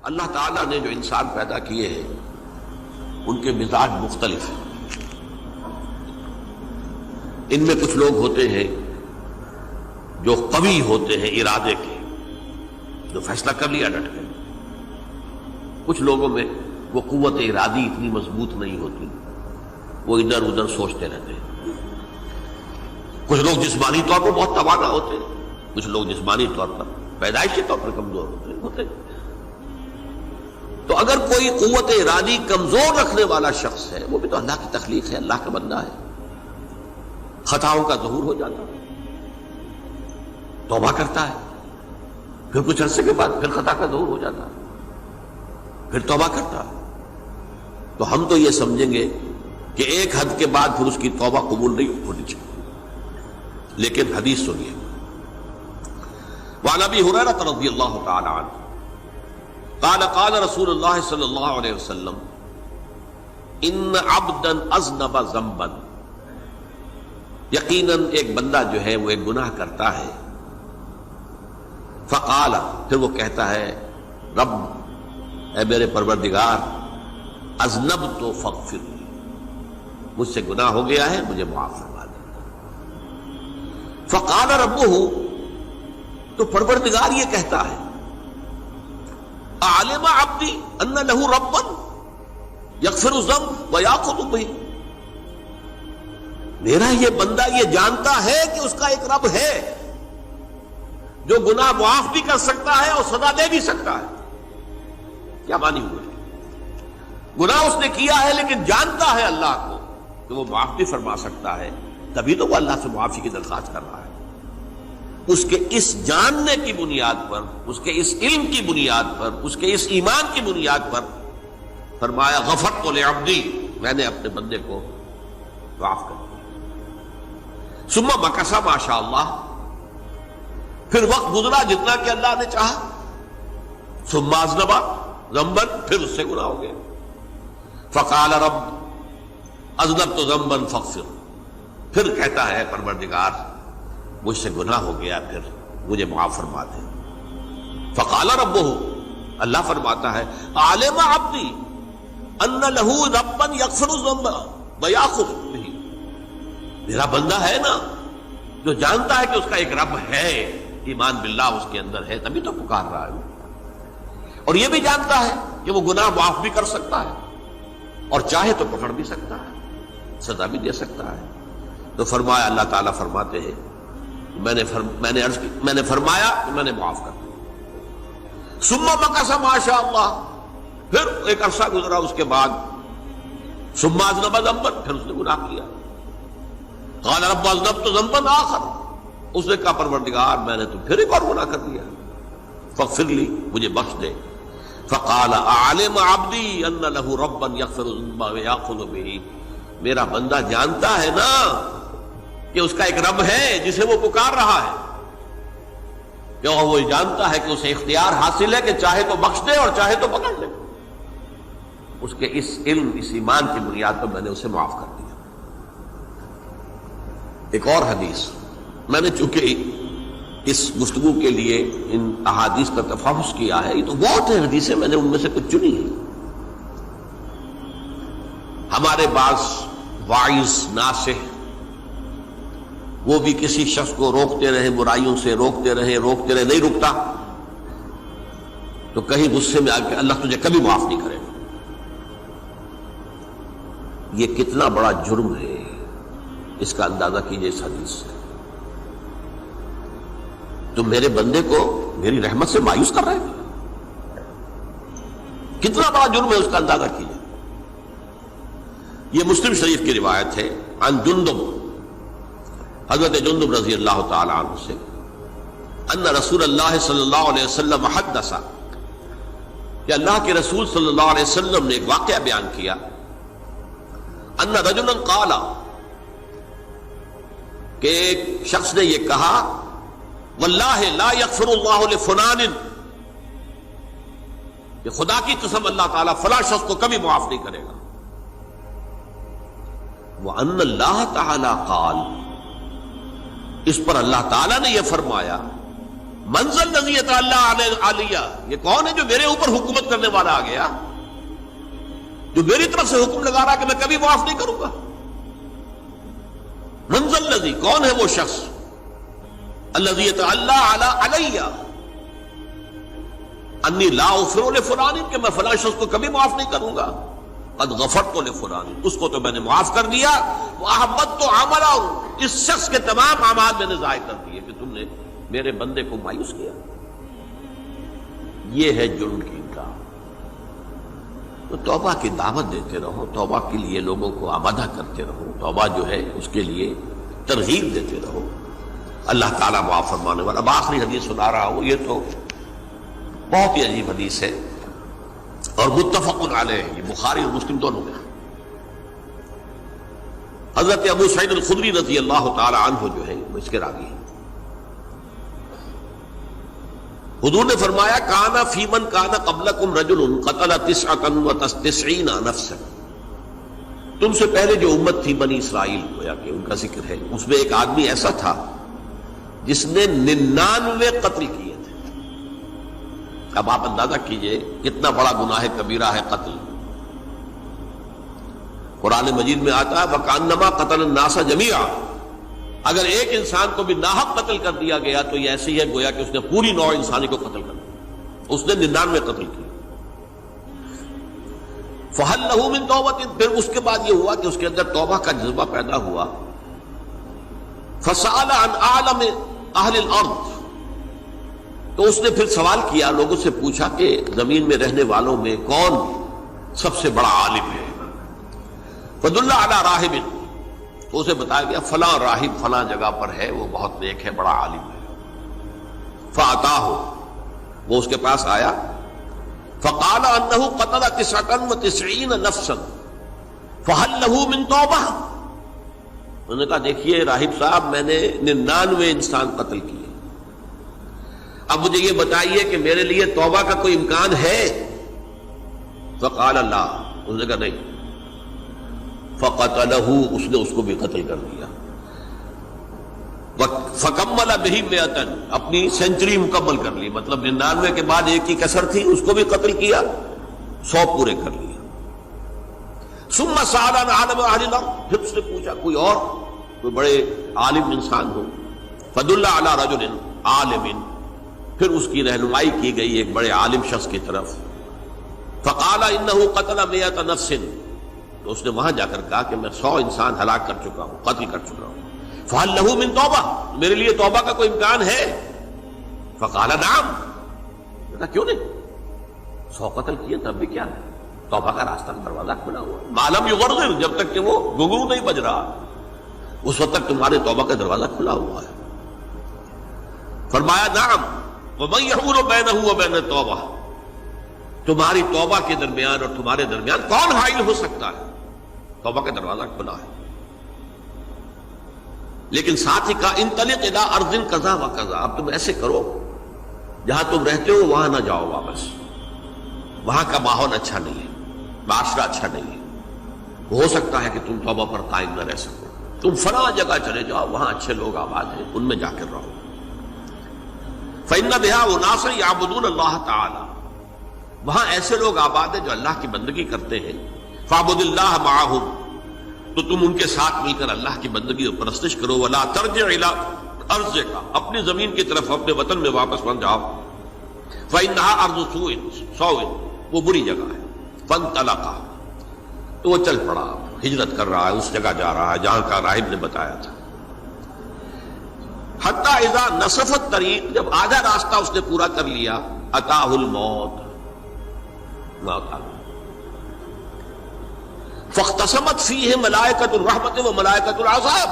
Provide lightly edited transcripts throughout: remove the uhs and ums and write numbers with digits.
اللہ تعالیٰ نے جو انسان پیدا کیے ہیں ان کے مزاج مختلف ہیں. ان میں کچھ لوگ ہوتے ہیں جو قوی ہوتے ہیں ارادے کے، جو فیصلہ کر لیا ڈٹ گئے. کچھ لوگوں میں وہ قوت ارادی اتنی مضبوط نہیں ہوتی، وہ ادھر ادھر سوچتے رہتے ہیں. کچھ لوگ جسمانی طور پر بہت توانا ہوتے ہیں، کچھ لوگ جسمانی طور پر پیدائشی طور پر کمزور ہوتے ہیں. تو اگر کوئی قوت ارادی کمزور رکھنے والا شخص ہے، وہ بھی تو اللہ کی تخلیق ہے، اللہ کا بندہ ہے، خطاؤں کا ظہور ہو جاتا ہے، توبہ کرتا ہے، پھر کچھ عرصے کے بعد پھر خطا کا ظہور ہو جاتا ہے، پھر توبہ کرتا ہے. تو ہم تو یہ سمجھیں گے کہ ایک حد کے بعد پھر اس کی توبہ قبول نہیں ہونی چاہیے. لیکن حدیث سنیے. وعن ابی ہریرہ رضی اللہ تعالی عنہ قال قال رسول اللہ صلی اللہ علیہ وسلم ان عبدا اذنب ذنبا، یقیناً ایک بندہ جو ہے وہ ایک گناہ کرتا ہے. فقال، پھر وہ کہتا ہے رب، اے میرے پروردگار، اذنبت فاغفر لی، مجھ سے گناہ ہو گیا ہے، مجھے معاف فرما دے. فقال ربہ، تو پروردگار یہ کہتا ہے اعلم عبدی ان لہ ربا یغفر الذنب ویاخذ بہ، میرا یہ بندہ یہ جانتا ہے کہ اس کا ایک رب ہے جو گناہ معاف بھی کر سکتا ہے اور سزا دے بھی سکتا ہے. کیا مانی ہوئے؟ گناہ اس نے کیا ہے لیکن جانتا ہے اللہ کو کہ وہ معاف بھی فرما سکتا ہے، تبھی تو وہ اللہ سے معافی کی درخواست کر رہا ہے. اس کے اس جاننے کی بنیاد پر، اس کے اس علم کی بنیاد پر، اس کے اس ایمان کی بنیاد پر فرمایا غفرت لعبدی، میں نے اپنے بندے کو معاف کر دیا. ثم مکث ما شاء اللہ، پھر وقت گزرا جتنا کہ اللہ نے چاہا. ثم اذنب ذنبا، پھر اس سے گناہ ہو گیا. فقال رب اذنبت ذنبا فاغفر، پھر کہتا ہے پروردگار مجھ سے گناہ ہو گیا، پھر مجھے معاف فرما دے. فقال ربہ، اللہ فرماتا ہے عالم عبدی ان لہ ربا یغفر الذنب ویاخذ بہ، میرا بندہ ہے نا جو جانتا ہے کہ اس کا ایک رب ہے، ایمان باللہ اس کے اندر ہے، تبھی تو پکار رہا ہے. اور یہ بھی جانتا ہے کہ وہ گناہ معاف بھی کر سکتا ہے اور چاہے تو پکڑ بھی سکتا ہے، سزا بھی دے سکتا ہے. تو فرمایا، اللہ تعالیٰ فرماتے ہیں میں نے فرمایا کہ میں نے معاف کر دیا. ثم مکث ما شاء اللہ، پھر ایک عرصہ گزرا اس کے بعد. ثم اذنب ذنبا، پھر اس نے گناہ کیا. قال رب اذنبت ذنبا آخر، اس نے کہا پروردگار میں نے تو پھر ایک اور گناہ کر دیا، فاغفر لی، مجھے بخش دے. فقال اعلم عبدی ان لہ ربا یغفر الذنب ویاخذ بہ، میرا بندہ جانتا ہے نا کہ اس کا ایک رب ہے جسے وہ پکار رہا ہے، کہ وہ جانتا ہے کہ اسے اختیار حاصل ہے کہ چاہے تو بخش دے اور چاہے تو پکڑ لے. اس کے اس علم، اس ایمان کی بنیاد پر میں نے اسے معاف کر دیا. ایک اور حدیث، میں نے چونکہ اس گفتگو کے لیے ان احادیث کا تفحص کیا ہے، یہ تو بہت ہیں حدیثیں، میں نے ان میں سے کچھ چنی ہیں. ہمارے بعض واعظ ناصح وہ بھی کسی شخص کو روکتے رہے، برائیوں سے روکتے رہے، نہیں رکتا، تو کہیں غصے میں آ کے اللہ تجھے کبھی معاف نہیں کرے گا. یہ کتنا بڑا جرم ہے، اس کا اندازہ کیجئے اس حدیث سے. تو میرے بندے کو میری رحمت سے مایوس کر رہے ہیں، کتنا بڑا جرم ہے، اس کا اندازہ کیجئے. یہ مسلم شریف کی روایت ہے عن جندب، حضرت جندب رضی اللہ تعالی عنہ سے، ان رسول اللہ صلی اللہ علیہ وسلم حدث، کہ اللہ کے رسول صلی اللہ علیہ وسلم نے ایک واقعہ بیان کیا. ان رجلا قال، کہ ایک شخص نے یہ کہا واللہ لا یغفر اللہ لفلان، کہ خدا کی قسم اللہ تعالیٰ فلاں شخص کو کبھی معاف نہیں کرے گا. وَأَنَّ اللَّهَ تَعَالَى قَالَ، اس پر اللہ تعالیٰ نے یہ فرمایا منزل الذی یتعلی علیہ، یہ کون ہے جو میرے اوپر حکومت کرنے والا آ گیا، جو میری طرف سے حکم لگا رہا کہ میں کبھی معاف نہیں کروں گا؟ منزل الذی، کون ہے وہ شخص، الذی یتعلی علیہ انی لا اغفر لفلان، کہ میں فلاں شخص کو کبھی معاف نہیں کروں گا، قد غفرت لفلان، اس کو تو میں نے معاف کر دیا، واحبطت عملہ، اس شخص کے تمام اعمال میں نے ضائع کر دیے کہ تم نے میرے بندے کو مایوس کیا۔ یہ ہے جرم کی انکار۔ تو توبہ کی دعوت دیتے رہو، توبہ کے لیے لوگوں کو آمادہ کرتے رہو، توبہ جو ہے اس کے لیے ترغیب دیتے رہو، اللہ تعالیٰ معاف فرمانے والا۔ اب آخری حدیث سنا رہا ہوں، یہ تو بہت ہی عجیب حدیث ہے اور متفق علیہ، یہ بخاری اور مسلم دونوں میں۔ حضرت ابو سعید الخدری رضی اللہ تعالی عنہ جو ہے وہ اس کے راوی ہیں۔ حضور نے فرمایا کانا فی من کانا قبلکم رجل قتل 99 نفسا، تم سے پہلے جو امت تھی بنی اسرائیل، گویا کہ ان کا ذکر ہے، اس میں ایک آدمی ایسا تھا جس نے 99 قتل کیے تھے۔ اب آپ اندازہ کیجئے کتنا بڑا گناہ کبیرہ ہے قتل۔ قرآن مجید میں آتا ہے وَكَأَنَّمَا قَتَلَ النَّاسَ جَمِيعًا، اگر ایک انسان کو بھی ناحق قتل کر دیا گیا تو یہ ایسی ہے گویا کہ اس نے پوری نوع انسانی کو قتل کر دیا، اس نے 99 قتل کیے۔ فَهَلْ لَهُ مِن تَوْبَةٍ، پھر اس کے بعد یہ ہوا کہ اس کے اندر توبہ کا جذبہ پیدا ہوا۔ فَسَأَلَ عَنْ أَعْلَمِ أَهْلِ الْأَرْضِ، تو اس نے پھر سوال کیا، لوگوں سے پوچھا کہ زمین میں رہنے والوں میں کون سب سے بڑا عالم ہے؟ فَدُلَّ عَلَى رَاهِبٍ، تو اسے بتایا گیا فلاں راہب فلاں جگہ پر ہے، وہ بہت نیک ہے، بڑا عالم ہے۔ فَأَتَاهُ، وہ اس کے پاس آیا، فَقَالَ أَنَّهُ قَتَلَ 99 نَفْسًا فَهَلْ لَهُ مِن تَوْبَةٍ، انہوں نے کہا دیکھیے راہب صاحب، میں نے 99 انسان قتل کیے، اب مجھے یہ بتائیے کہ میرے لیے توبہ کا کوئی امکان ہے؟ فَقَالَ لَا، انہوں نے کہا نہیں۔ فَقَتَلَهُ، اس نے اس کو بھی قتل کر دیا۔ فَكَمَّلَ بِهِ 100، اپنی سینچری مکمل کر لی، مطلب 99 کے بعد ایک کی کسر تھی، اس کو بھی قتل کیا، 100 پورے کر لیا۔ ثُمَّ سَأَلَ عَنْ عَالِمِ أَهْلِ الْأَرْضِ، پھر اس نے پوچھا کوئی اور، کوئی بڑے عالم انسان ہو۔ فَدُلَّ عَلَى رَجُلٍ عَالِمٍ، پھر اس کی رہنمائی کی گئی ایک بڑے عالم شخص کی طرف۔ فَقَالَ إِنَّهُ قَتَلَ 100 نَفْسٍ، تو اس نے وہاں جا کر کہا کہ میں 100 انسان ہلاک کر چکا ہوں، قتل کر چکا ہوں۔ فَهَلْ لَهُ مِن تَوْبَةٍ، میرے لیے توبہ کا کوئی امکان ہے؟ فَقَالَ نَعَمْ، کہا کیوں نہیں، 100 قتل کیے تب بھی کیا ہے، توبہ کا راستہ دروازہ کھلا ہوا، مَا لَمْ يُغَرْغِرْ، جب تک کہ وہ گھنگرو نہیں بج رہا، اس وقت تک تمہارے توبہ کا دروازہ کھلا ہوا ہے۔ فرمایا نعم، وَمَن يَحُولُ بَيْنَهُ وَبَيْنَ التَّوْبَةِ، تمہاری توبہ کے درمیان اور تمہارے درمیان کون حائل ہو سکتا ہے؟ توبہ کا دروازہ کھلا ہے۔ لیکن ساتھ ہی کہا انطلق الی ارض کذا و کذا، اب تم ایسے کرو جہاں تم رہتے ہو وہاں نہ جاؤ واپس، وہاں کا ماحول اچھا نہیں ہے، معاشرہ اچھا نہیں ہے، ہو سکتا ہے کہ تم توبہ پر قائم نہ رہ سکو، تم فلاں جگہ چلے جاؤ، وہاں اچھے لوگ آباد ہیں، ان میں جا کر رہو۔ فإن بها اناسا یعبدون اللہ تعالی، وہاں ایسے لوگ آباد ہیں جو اللہ کی بندگی کرتے ہیں۔ فاعبد اللہ معہم، تو تم ان کے ساتھ مل کر اللہ کی بندگی اور پرستش کرو۔ ولا ترجع الی ارضک، اپنی زمین کی طرف اپنے وطن میں واپس بن جاؤ۔ فإنها ارض سوء، وہ بری جگہ ہے۔ فانطلقا، تو وہ چل پڑا، ہجرت کر رہا ہے، اس جگہ جا رہا ہے جہاں کا راہب نے بتایا تھا۔ حتی اذا نصف الطریق، جب آدھا راستہ اس نے پورا کر لیا، اتاہ الموت، موت آ گئی۔ فاختصمت فیہ ملائکۃ الرحمت و ملائکۃ العذاب،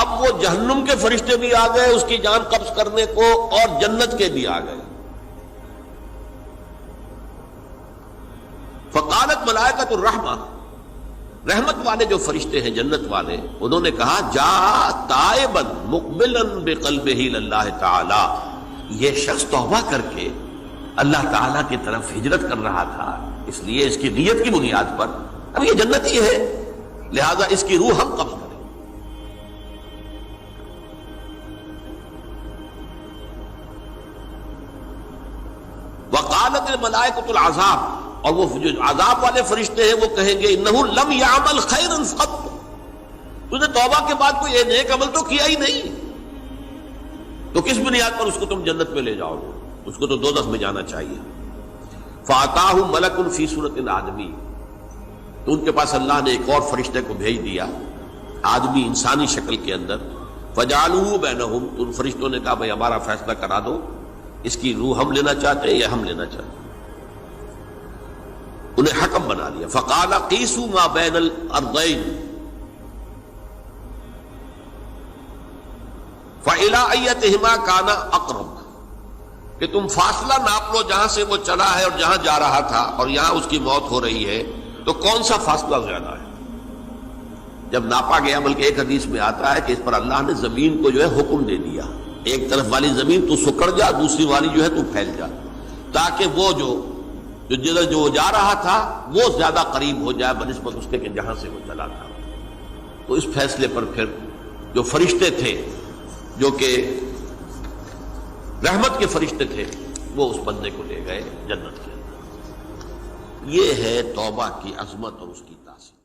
اب وہ جہنم کے فرشتے بھی آ گئے اس کی جان قبض کرنے کو، اور جنت کے بھی آ گئے۔ فقالت ملائکۃ الرحمہ، رحمت والے جو فرشتے ہیں جنت والے، انہوں نے کہا جا تائبا مقبلا بقلبہ للہ تعالی، یہ شخص توبہ کر کے اللہ تعالیٰ کی طرف ہجرت کر رہا تھا، اس لیے اس کی نیت کی بنیاد پر اب یہ جنتی ہے، لہذا اس کی روح ہم قبض کریں۔ وقالت الملائکۃ العذاب، اور وہ جو عذاب والے فرشتے ہیں وہ کہیں گے انہ لم یعمل خیرا قط، تو نے توبہ کے بعد کوئی نیک عمل تو کیا ہی نہیں، تو کس بنیاد پر اس کو تم جنت میں لے جاؤ گے؟ اس کو تو دوزخ میں جانا چاہیے۔ فاتاہ ملک فی صورت آدمی، تو ان کے پاس اللہ نے ایک اور فرشتے کو بھیج دیا آدمی انسانی شکل کے اندر، فجعلوہ بینہم، تو ان فرشتوں نے کہا بھائی ہمارا فیصلہ کرا دو، اس کی روح ہم لینا چاہتے ہیں یا ہم لینا چاہتے ہیں، انہیں حکم بنا دیا۔ فقال قیسوا ما بین الارضین فإلی ایتہما کان اقرب، کہ تم فاصلہ ناپ لو جہاں سے وہ چلا ہے اور جہاں جا رہا تھا اور یہاں اس کی موت ہو رہی ہے، تو کون سا فاصلہ زیادہ ہے؟ جب ناپا گیا، بلکہ ایک حدیث میں آتا ہے کہ اس پر اللہ نے زمین کو جو ہے حکم دے دیا، ایک طرف والی زمین تو سکڑ جا، دوسری والی جو ہے تو پھیل جا، تاکہ وہ جو جا رہا تھا وہ زیادہ قریب ہو جائے بنسبت اس کے کہ جہاں سے وہ چلا تھا۔ تو اس فیصلے پر پھر جو فرشتے تھے، جو کہ رحمت کے فرشتے تھے، وہ اس بندے کو لے گئے جنت کے اندر۔ یہ ہے توبہ کی عظمت اور اس کی تاثیر۔